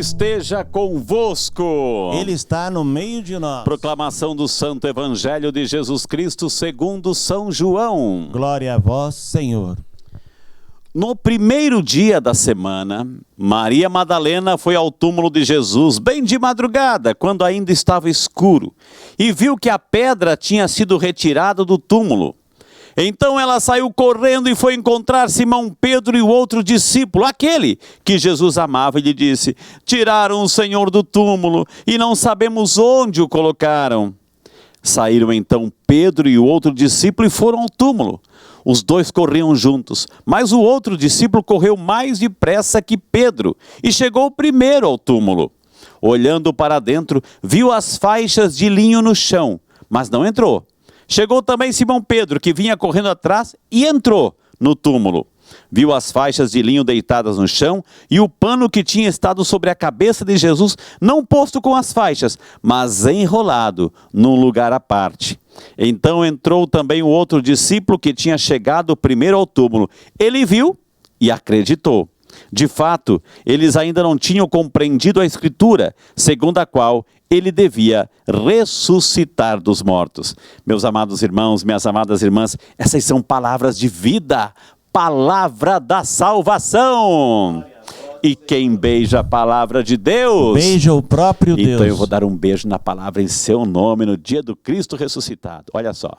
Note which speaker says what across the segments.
Speaker 1: Esteja convosco.
Speaker 2: Ele está no meio de nós.
Speaker 1: Proclamação do Santo Evangelho de Jesus Cristo segundo São João.
Speaker 2: Glória a vós, Senhor.
Speaker 1: No primeiro dia da semana, Maria Madalena foi ao túmulo de Jesus bem de madrugada, quando ainda estava escuro, e viu que a pedra tinha sido retirada do túmulo. Então ela saiu correndo e foi encontrar Simão Pedro e o outro discípulo, aquele que Jesus amava, e lhe disse: tiraram o Senhor do túmulo e não sabemos onde o colocaram. Saíram então Pedro e o outro discípulo e foram ao túmulo. Os dois corriam juntos, mas o outro discípulo correu mais depressa que Pedro e chegou primeiro ao túmulo. Olhando para dentro, viu as faixas de linho no chão, mas não entrou. Chegou também Simão Pedro, que vinha correndo atrás, e entrou no túmulo. Viu as faixas de linho deitadas no chão e o pano que tinha estado sobre a cabeça de Jesus, não posto com as faixas, mas enrolado num lugar à parte. Então entrou também o outro discípulo que tinha chegado primeiro ao túmulo. Ele viu e acreditou. De fato, eles ainda não tinham compreendido a Escritura, segundo a qual ele devia ressuscitar dos mortos. Meus amados irmãos, minhas amadas irmãs, essas são palavras de vida, palavra da salvação. E quem beija a palavra de Deus,
Speaker 2: beija o próprio Deus.
Speaker 1: Então eu vou dar um beijo na palavra em seu nome no dia do Cristo ressuscitado. Olha só.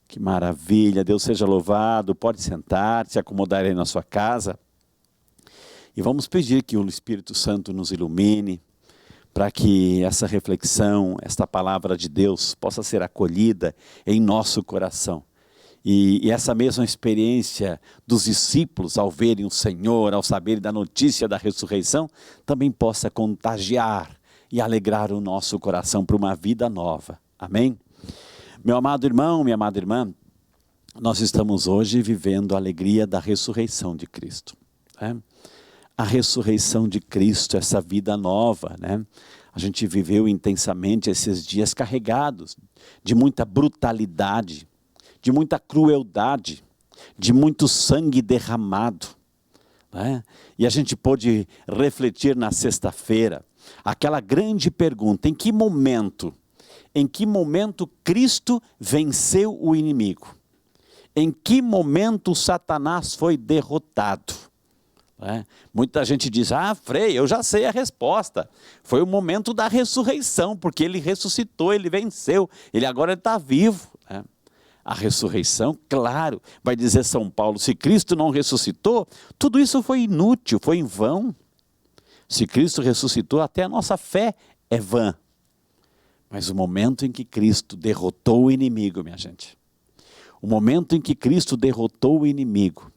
Speaker 1: Que maravilha, Deus seja louvado. Pode sentar, se acomodar aí na sua casa. E vamos pedir que o Espírito Santo nos ilumine, para que essa reflexão, esta palavra de Deus possa ser acolhida em nosso coração. E essa mesma experiência dos discípulos ao verem o Senhor, ao saberem da notícia da ressurreição, também possa contagiar e alegrar o nosso coração para uma vida nova. Amém? Meu amado irmão, minha amada irmã, nós estamos hoje vivendo a alegria da ressurreição de Cristo, né? A ressurreição de Cristo, essa vida nova, né? A gente viveu intensamente esses dias carregados de muita brutalidade, de muita crueldade, de muito sangue derramado, né? E a gente pôde refletir na sexta-feira aquela grande pergunta: em que momento Cristo venceu o inimigo? Em que momento Satanás foi derrotado? Muita gente diz: Frei, eu já sei a resposta. Foi o momento da ressurreição, porque ele ressuscitou, ele venceu, ele agora está vivo. A ressurreição, claro, vai dizer São Paulo, se Cristo não ressuscitou, tudo isso foi inútil, foi em vão. Se Cristo ressuscitou, até a nossa fé é vã. Mas o momento em que Cristo derrotou o inimigo, minha gente, o momento em que Cristo derrotou o inimigo,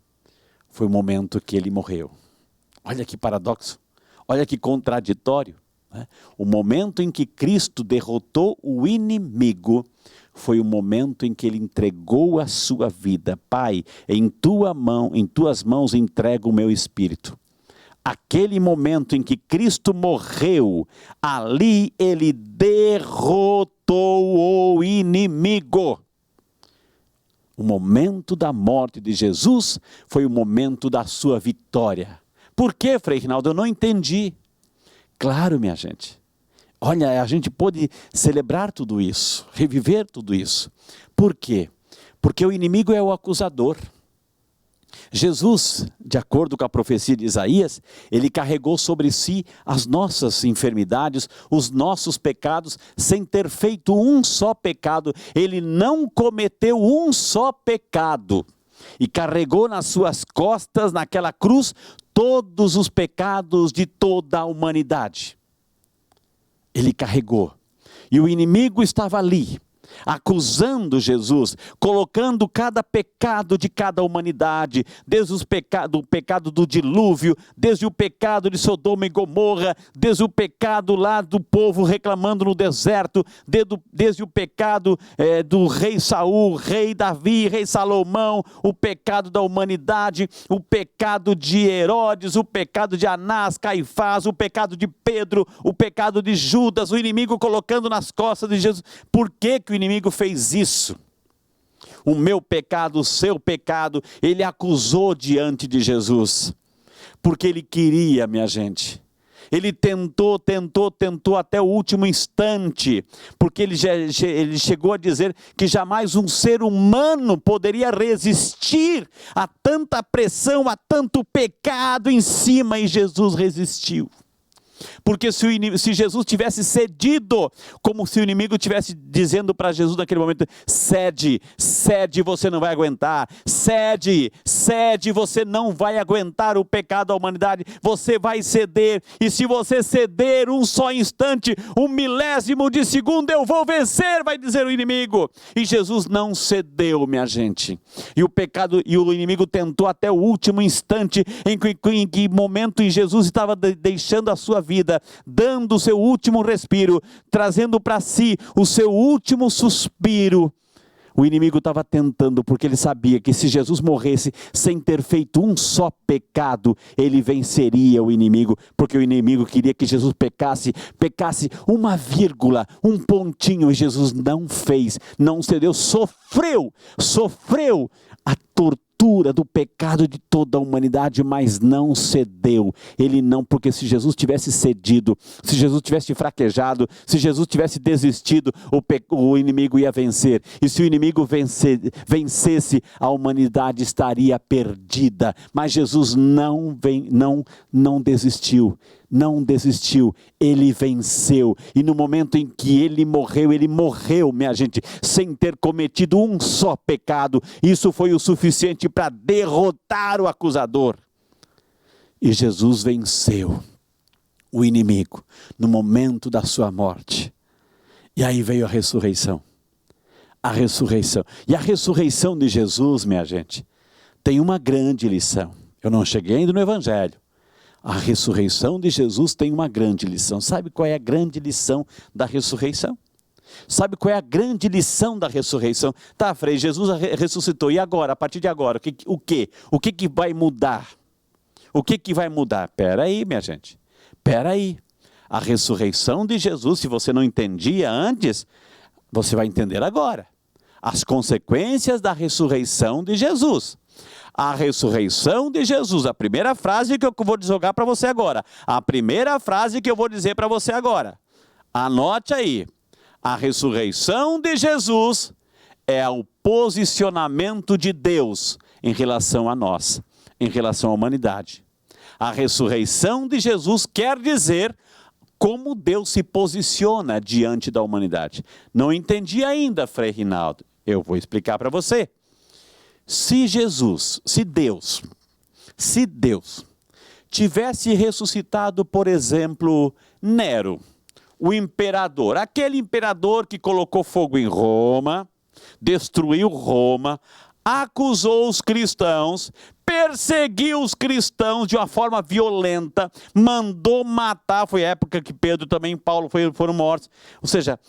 Speaker 1: foi o momento que ele morreu. Olha que paradoxo, olha que contraditório, né? O momento em que Cristo derrotou o inimigo, foi o momento em que ele entregou a sua vida. Pai, em tuas mãos entrego o meu espírito. Aquele momento em que Cristo morreu, ali ele derrotou o inimigo. O momento da morte de Jesus foi o momento da sua vitória. Por quê, Frei Rinaldo? Eu não entendi. Claro, minha gente. Olha, a gente pôde celebrar tudo isso, reviver tudo isso. Por quê? Porque o inimigo é o acusador. Jesus, de acordo com a profecia de Isaías, ele carregou sobre si as nossas enfermidades, os nossos pecados, sem ter feito um só pecado. Ele não cometeu um só pecado e carregou nas suas costas, naquela cruz, todos os pecados de toda a humanidade. Ele carregou. E o inimigo estava ali, acusando Jesus, colocando cada pecado de cada humanidade, desde o pecado do dilúvio, desde o pecado de Sodoma e Gomorra, desde o pecado lá do povo reclamando no deserto, desde o pecado do rei Saul, rei Davi, rei Salomão, o pecado da humanidade, o pecado de Herodes, o pecado de Anás, Caifás, o pecado de Pedro, o pecado de Judas, o inimigo colocando nas costas de Jesus. Por que que o inimigo fez isso? o meu pecado, o seu pecado, ele acusou diante de Jesus, porque ele queria, minha gente. Ele tentou até o último instante, porque ele chegou a dizer que jamais um ser humano poderia resistir a tanta pressão, a tanto pecado em cima, e Jesus resistiu. Porque se Jesus tivesse cedido, como se o inimigo estivesse dizendo para Jesus naquele momento: cede, você não vai aguentar, cede, você não vai aguentar o pecado da humanidade, você vai ceder, e se você ceder um só instante, um milésimo de segundo, eu vou vencer, vai dizer o inimigo. E Jesus não cedeu, minha gente, e o pecado, e o inimigo tentou até o último instante, em que momento em Jesus estava deixando a sua vida, dando o seu último respiro, trazendo para si o seu último suspiro. O inimigo estava tentando, porque ele sabia que se Jesus morresse sem ter feito um só pecado, ele venceria o inimigo, porque o inimigo queria que Jesus pecasse uma vírgula, um pontinho, e Jesus não fez, não cedeu, sofreu a tortura do pecado de toda a humanidade, mas não cedeu. Ele não, porque se Jesus tivesse cedido, se Jesus tivesse fraquejado, se Jesus tivesse desistido, o inimigo ia vencer. E se o inimigo vencesse, a humanidade estaria perdida. Mas Jesus não desistiu. Não desistiu, ele venceu, e no momento em que ele morreu, minha gente, sem ter cometido um só pecado. Isso foi o suficiente para derrotar o acusador, e Jesus venceu o inimigo no momento da sua morte. E aí veio a ressurreição, e a ressurreição de Jesus, minha gente, tem uma grande lição. Eu não cheguei ainda no Evangelho. A ressurreição de Jesus tem uma grande lição. Sabe qual é a grande lição da ressurreição? Sabe qual é a grande lição da ressurreição? Tá, Frei, Jesus ressuscitou, e agora, a partir de agora, o que vai mudar? O que vai mudar? Pera aí, minha gente, pera aí. A ressurreição de Jesus, se você não entendia antes, você vai entender agora. As consequências da ressurreição de Jesus. A ressurreição de Jesus, a primeira frase que eu vou jogar para você agora, a primeira frase que eu vou dizer para você agora, anote aí: a ressurreição de Jesus é o posicionamento de Deus em relação a nós, em relação à humanidade. A ressurreição de Jesus quer dizer como Deus se posiciona diante da humanidade. Não entendi ainda, Frei Rinaldo, eu vou explicar para você. Se Deus tivesse ressuscitado, por exemplo, Nero, o imperador, aquele imperador que colocou fogo em Roma, destruiu Roma, acusou os cristãos, perseguiu os cristãos de uma forma violenta, mandou matar, foi a época que Pedro também, Paulo foram mortos, ou seja,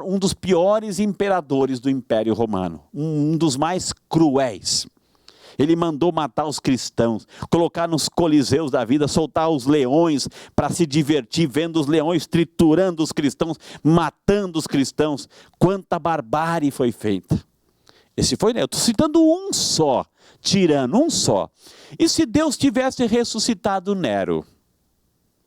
Speaker 1: um dos piores imperadores do Império Romano, um dos mais cruéis. Ele mandou matar os cristãos, colocar nos coliseus da vida, soltar os leões para se divertir, vendo os leões triturando os cristãos, matando os cristãos. Quanta barbárie foi feita. Esse foi, eu estou citando um só, tirano, um só. E se Deus tivesse ressuscitado Nero?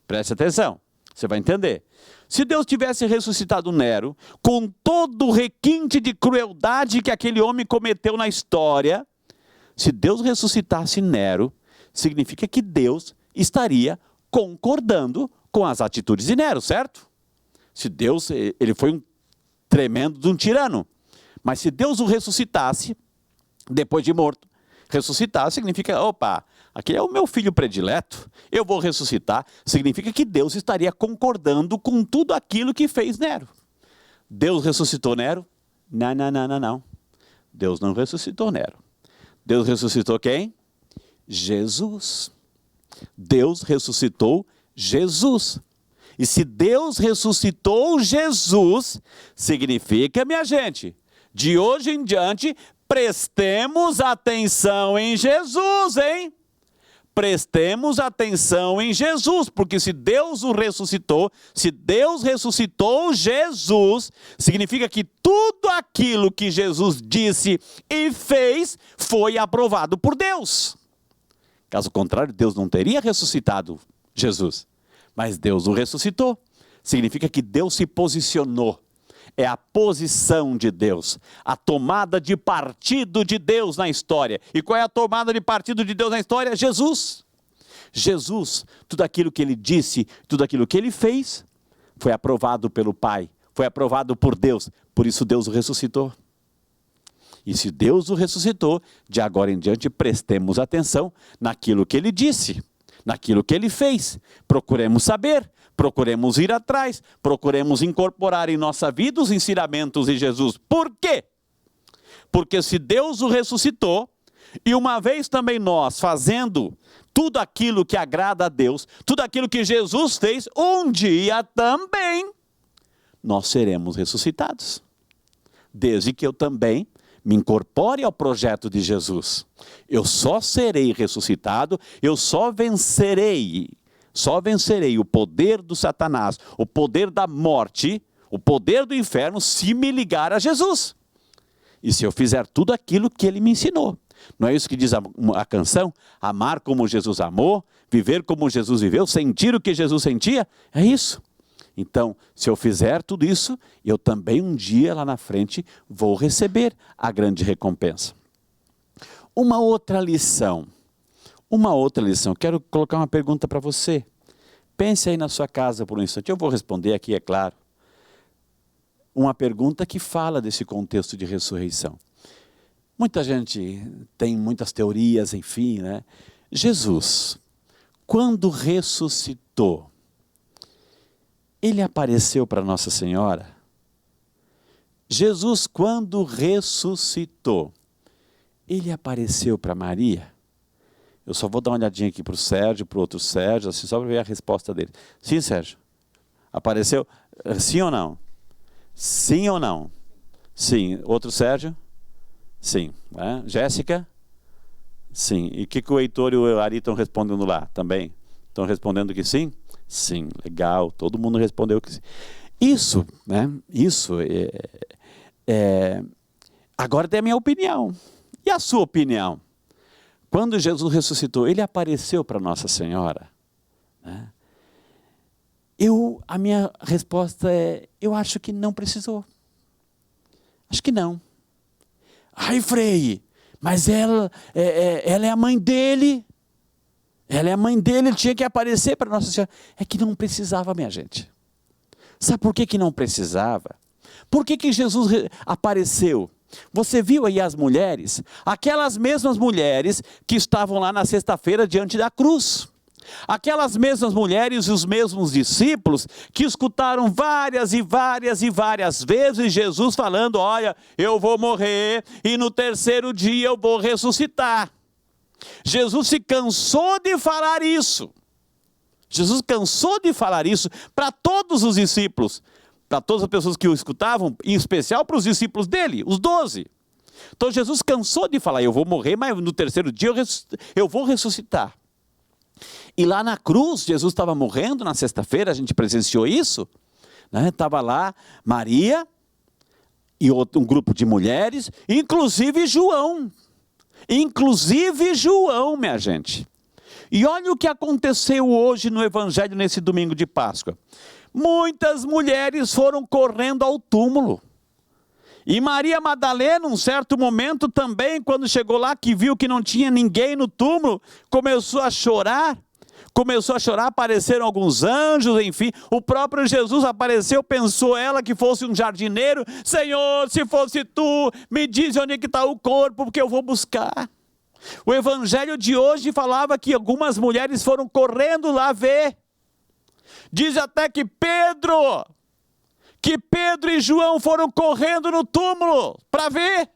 Speaker 1: Preste atenção, você vai entender. Se Deus tivesse ressuscitado Nero, com todo o requinte de crueldade que aquele homem cometeu na história, se Deus ressuscitasse Nero, significa que Deus estaria concordando com as atitudes de Nero, certo? Se Deus, ele foi um tremendo de um tirano. Mas se Deus o ressuscitasse, depois de morto, ressuscitar significa, opa, aquele é o meu filho predileto, eu vou ressuscitar, significa que Deus estaria concordando com tudo aquilo que fez Nero. Deus ressuscitou Nero? Não. Deus não ressuscitou Nero. Deus ressuscitou quem? Jesus. Deus ressuscitou Jesus. E se Deus ressuscitou Jesus, significa, minha gente, de hoje em diante, prestemos atenção em Jesus, hein? prestemos atenção em Jesus, porque se Deus o ressuscitou, se Deus ressuscitou Jesus, significa que tudo aquilo que Jesus disse e fez foi aprovado por Deus. Caso contrário, Deus não teria ressuscitado Jesus, mas Deus o ressuscitou. Significa que Deus se posicionou. É a posição de Deus, a tomada de partido de Deus na história. E qual é a tomada de partido de Deus na história? Jesus. Jesus, tudo aquilo que ele disse, tudo aquilo que ele fez, foi aprovado pelo Pai, foi aprovado por Deus. Por isso Deus o ressuscitou. E se Deus o ressuscitou, de agora em diante prestemos atenção naquilo que ele disse, naquilo que ele fez. Procuremos saber, procuremos ir atrás, procuremos incorporar em nossa vida os ensinamentos de Jesus. Por quê? Porque se Deus o ressuscitou, e uma vez também nós fazendo tudo aquilo que agrada a Deus, tudo aquilo que Jesus fez, um dia também nós seremos ressuscitados. Desde que eu também me incorpore ao projeto de Jesus. Eu só serei ressuscitado, eu só vencerei o poder do Satanás, o poder da morte, o poder do inferno, se me ligar a Jesus. E se eu fizer tudo aquilo que ele me ensinou. Não é isso que diz a canção? Amar como Jesus amou, viver como Jesus viveu, sentir o que Jesus sentia? É isso. Então, se eu fizer tudo isso, eu também um dia lá na frente vou receber a grande recompensa. Uma outra lição. Quero colocar uma pergunta para você. Pense aí na sua casa por um instante. Eu vou responder aqui, é claro. Uma pergunta que fala desse contexto de ressurreição. Muita gente tem muitas teorias, enfim, né? Jesus, quando ressuscitou, ele apareceu para Nossa Senhora? Jesus, quando ressuscitou, ele apareceu para Maria? Eu só vou dar uma olhadinha aqui para o Sérgio, para o outro Sérgio, assim, só para ver a resposta dele. Sim, Sérgio? Apareceu? Sim ou não? Sim ou não? Sim. Outro Sérgio? Sim. Jéssica? Sim. E o que o Heitor e o Ari estão respondendo lá também? Estão respondendo que sim? Sim. Legal. Todo mundo respondeu que sim. Isso, né? Agora tem a minha opinião. E a sua opinião? Quando Jesus ressuscitou, ele apareceu para Nossa Senhora, né? A minha resposta é, eu acho que não precisou. Acho que não. Ai, Frei, mas ela é a mãe dele. Ela é a mãe dele, ele tinha que aparecer para Nossa Senhora. É que não precisava, minha gente. Sabe por que não precisava? Por que Jesus apareceu? Você viu aí as mulheres? Aquelas mesmas mulheres que estavam lá na sexta-feira diante da cruz. Aquelas mesmas mulheres e os mesmos discípulos que escutaram várias e várias e várias vezes Jesus falando, olha, eu vou morrer e no terceiro dia eu vou ressuscitar. Jesus se cansou de falar isso. Jesus cansou de falar isso para todos os discípulos, para todas as pessoas que o escutavam, em especial para os discípulos dele, os 12. Então Jesus cansou de falar, eu vou morrer, mas no terceiro dia eu vou ressuscitar. E lá na cruz, Jesus estava morrendo na sexta-feira, a gente presenciou isso, né? Estava lá Maria e um grupo de mulheres, inclusive João, minha gente. E olha o que aconteceu hoje no Evangelho, nesse domingo de Páscoa. Muitas mulheres foram correndo ao túmulo. E Maria Madalena, num certo momento também, quando chegou lá, que viu que não tinha ninguém no túmulo, começou a chorar, apareceram alguns anjos, enfim, o próprio Jesus apareceu, pensou ela que fosse um jardineiro, Senhor, se fosse tu, me diz onde é que está o corpo, porque eu vou buscar. O evangelho de hoje falava que algumas mulheres foram correndo lá ver, diz até que Pedro e João foram correndo no túmulo para ver.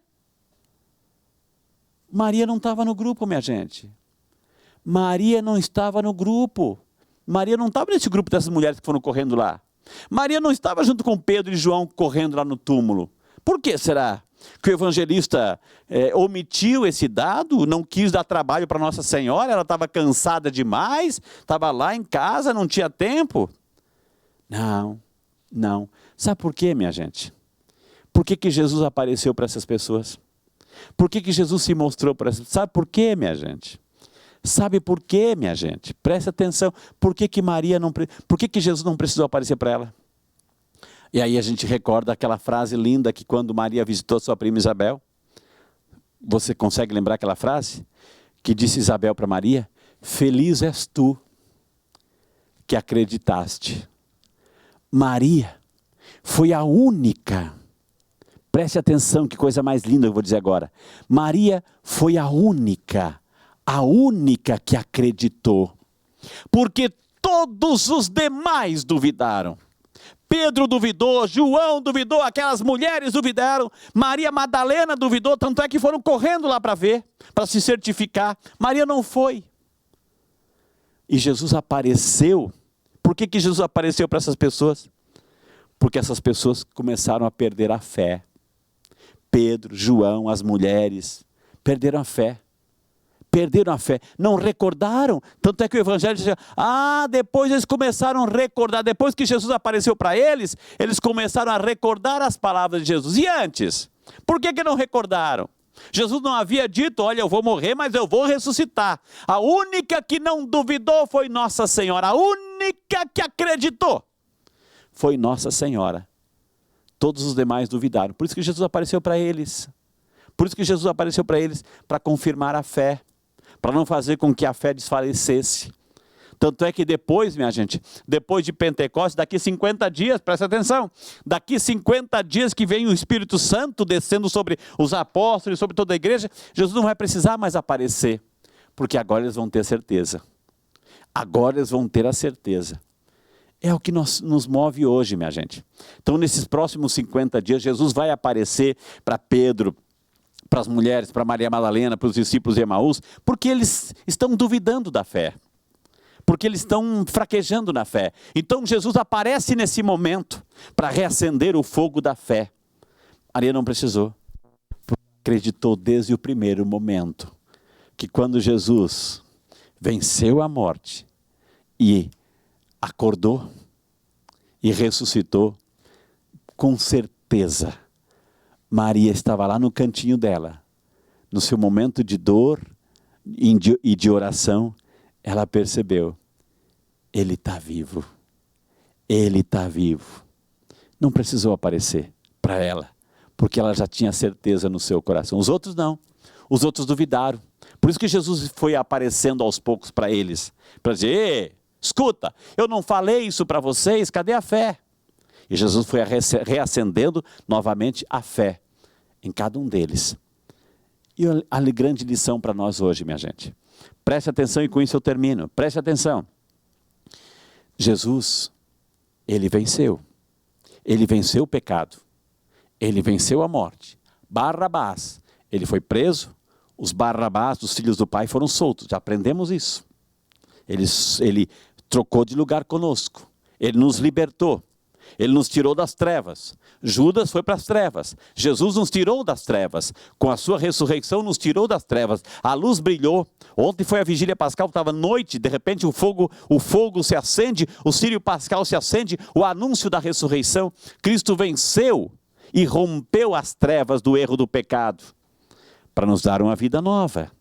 Speaker 1: Maria não estava no grupo, minha gente. Maria não estava no grupo. Maria não estava nesse grupo dessas mulheres que foram correndo lá. Maria não estava junto com Pedro e João correndo lá no túmulo. Por que será? Que o evangelista omitiu esse dado, não quis dar trabalho para Nossa Senhora, ela estava cansada demais, estava lá em casa, não tinha tempo. Não, não. Sabe por quê, minha gente? Por que Jesus apareceu para essas pessoas? Por que Jesus se mostrou para essas pessoas? Sabe por quê, minha gente? Sabe por quê, minha gente? Preste atenção. Por que Jesus não precisou aparecer para ela? E aí a gente recorda aquela frase linda que quando Maria visitou sua prima Isabel, você consegue lembrar aquela frase? Que disse Isabel para Maria: feliz és tu que acreditaste. Maria foi a única, preste atenção que coisa mais linda eu vou dizer agora. Maria foi a única que acreditou. Porque todos os demais duvidaram. Pedro duvidou, João duvidou, aquelas mulheres duvidaram, Maria Madalena duvidou, tanto é que foram correndo lá para ver, para se certificar. Maria não foi. E Jesus apareceu. Por que Jesus apareceu para essas pessoas? Porque essas pessoas começaram a perder a fé. Pedro, João, as mulheres, perderam a fé. Perderam a fé, não recordaram, tanto é que o evangelho diz, depois eles começaram a recordar, depois que Jesus apareceu para eles, eles começaram a recordar as palavras de Jesus. E antes? Por que não recordaram? Jesus não havia dito, olha, eu vou morrer, mas eu vou ressuscitar. A única que não duvidou foi Nossa Senhora, a única que acreditou foi Nossa Senhora. Todos os demais duvidaram, por isso que Jesus apareceu para eles. Por isso que Jesus apareceu para eles, para confirmar a fé. Para não fazer com que a fé desfalecesse. Tanto é que depois, minha gente, depois de Pentecostes, daqui 50 dias, presta atenção, daqui 50 dias que vem o Espírito Santo descendo sobre os apóstolos, sobre toda a igreja, Jesus não vai precisar mais aparecer, porque agora eles vão ter certeza. Agora eles vão ter a certeza. É o que nos move hoje, minha gente. Então, nesses próximos 50 dias, Jesus vai aparecer para Pedro, para as mulheres, para Maria Madalena, para os discípulos de Emaús, porque eles estão duvidando da fé, porque eles estão fraquejando na fé. Então Jesus aparece nesse momento para reacender o fogo da fé. Maria não precisou, porque acreditou desde o primeiro momento, que quando Jesus venceu a morte e acordou e ressuscitou, com certeza, Maria estava lá no cantinho dela, no seu momento de dor e de oração, ela percebeu, ele está vivo, ele está vivo. Não precisou aparecer para ela, porque ela já tinha certeza no seu coração. Os outros não, os outros duvidaram. Por isso que Jesus foi aparecendo aos poucos para eles, para dizer, escuta, eu não falei isso para vocês, cadê a fé? E Jesus foi reacendendo novamente a fé em cada um deles. E a grande lição para nós hoje, minha gente. Preste atenção e com isso eu termino. Preste atenção. Jesus, ele venceu. Ele venceu o pecado. Ele venceu a morte. Barrabás, ele foi preso. Os Barrabás, os filhos do pai, foram soltos. Já aprendemos isso. Ele trocou de lugar conosco. Ele nos libertou. Ele nos tirou das trevas. Judas foi para as trevas. Jesus nos tirou das trevas. Com a sua ressurreição nos tirou das trevas. A luz brilhou. Ontem foi a vigília pascal, estava noite, de repente o fogo se acende, o círio pascal se acende, o anúncio da ressurreição. Cristo venceu e rompeu as trevas do erro do pecado, para nos dar uma vida nova.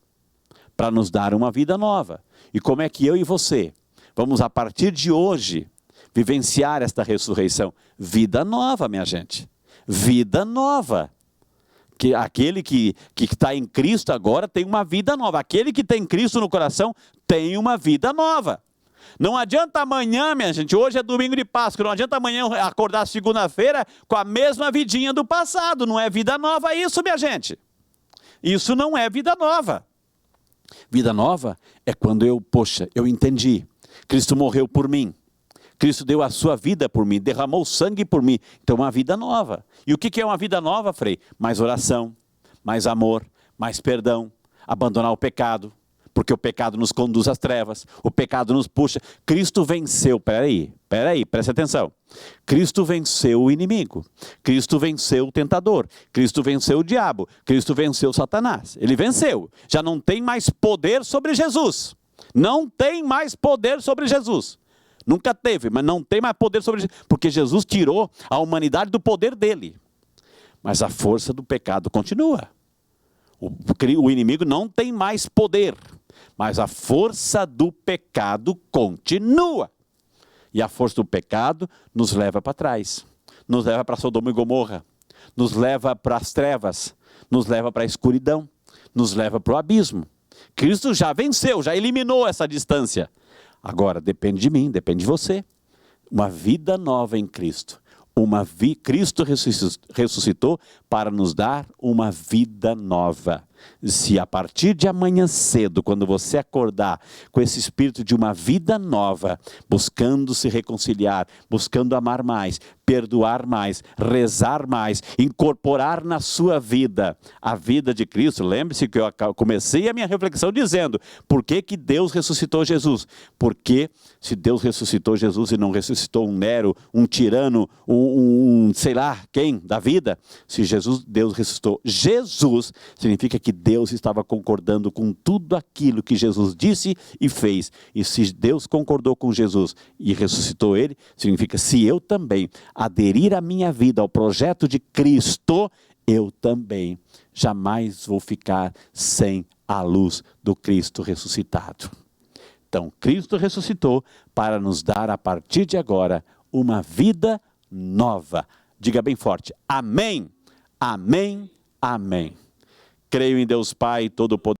Speaker 1: Para nos dar uma vida nova. E como é que eu e você vamos a partir de hoje vivenciar esta ressurreição? Vida nova, minha gente. Vida nova. Que aquele que está em Cristo agora tem uma vida nova. Aquele que tem Cristo no coração tem uma vida nova. Não adianta amanhã, minha gente, hoje é domingo de Páscoa, não adianta amanhã acordar segunda-feira com a mesma vidinha do passado. Não é vida nova isso, minha gente. Isso não é vida nova. Vida nova é quando eu entendi. Cristo morreu por mim. Cristo deu a sua vida por mim, derramou sangue por mim. Então, uma vida nova. E o que é uma vida nova, Frei? Mais oração, mais amor, mais perdão, abandonar o pecado, porque o pecado nos conduz às trevas, o pecado nos puxa. Cristo venceu, peraí, preste atenção. Cristo venceu o inimigo, Cristo venceu o tentador, Cristo venceu o diabo, Cristo venceu Satanás. Ele venceu, já não tem mais poder sobre Jesus. Não tem mais poder sobre Jesus. Nunca teve, mas não tem mais poder sobre Jesus, porque Jesus tirou a humanidade do poder dele. Mas a força do pecado continua. O inimigo não tem mais poder, mas a força do pecado continua. E a força do pecado nos leva para trás, nos leva para Sodoma e Gomorra, nos leva para as trevas, nos leva para a escuridão, nos leva para o abismo. Cristo já venceu, já eliminou essa distância. Agora depende de mim, depende de você. Uma vida nova em Cristo. Cristo ressuscitou para nos dar uma vida nova. Se a partir de amanhã cedo, quando você acordar com esse espírito de uma vida nova, buscando se reconciliar, buscando amar mais, perdoar mais, rezar mais, incorporar na sua vida a vida de Cristo. Lembre-se que eu comecei a minha reflexão dizendo, por que que Deus ressuscitou Jesus? Porque se Deus ressuscitou Jesus e não ressuscitou um Nero, um tirano, sei lá quem da vida, se Deus ressuscitou Jesus, significa que Deus estava concordando com tudo aquilo que Jesus disse e fez. E se Deus concordou com Jesus e ressuscitou ele, significa se eu também aderir a minha vida ao projeto de Cristo, eu também jamais vou ficar sem a luz do Cristo ressuscitado. Então, Cristo ressuscitou para nos dar a partir de agora uma vida nova. Diga bem forte, amém, amém, amém. Creio em Deus Pai Todo-Poderoso.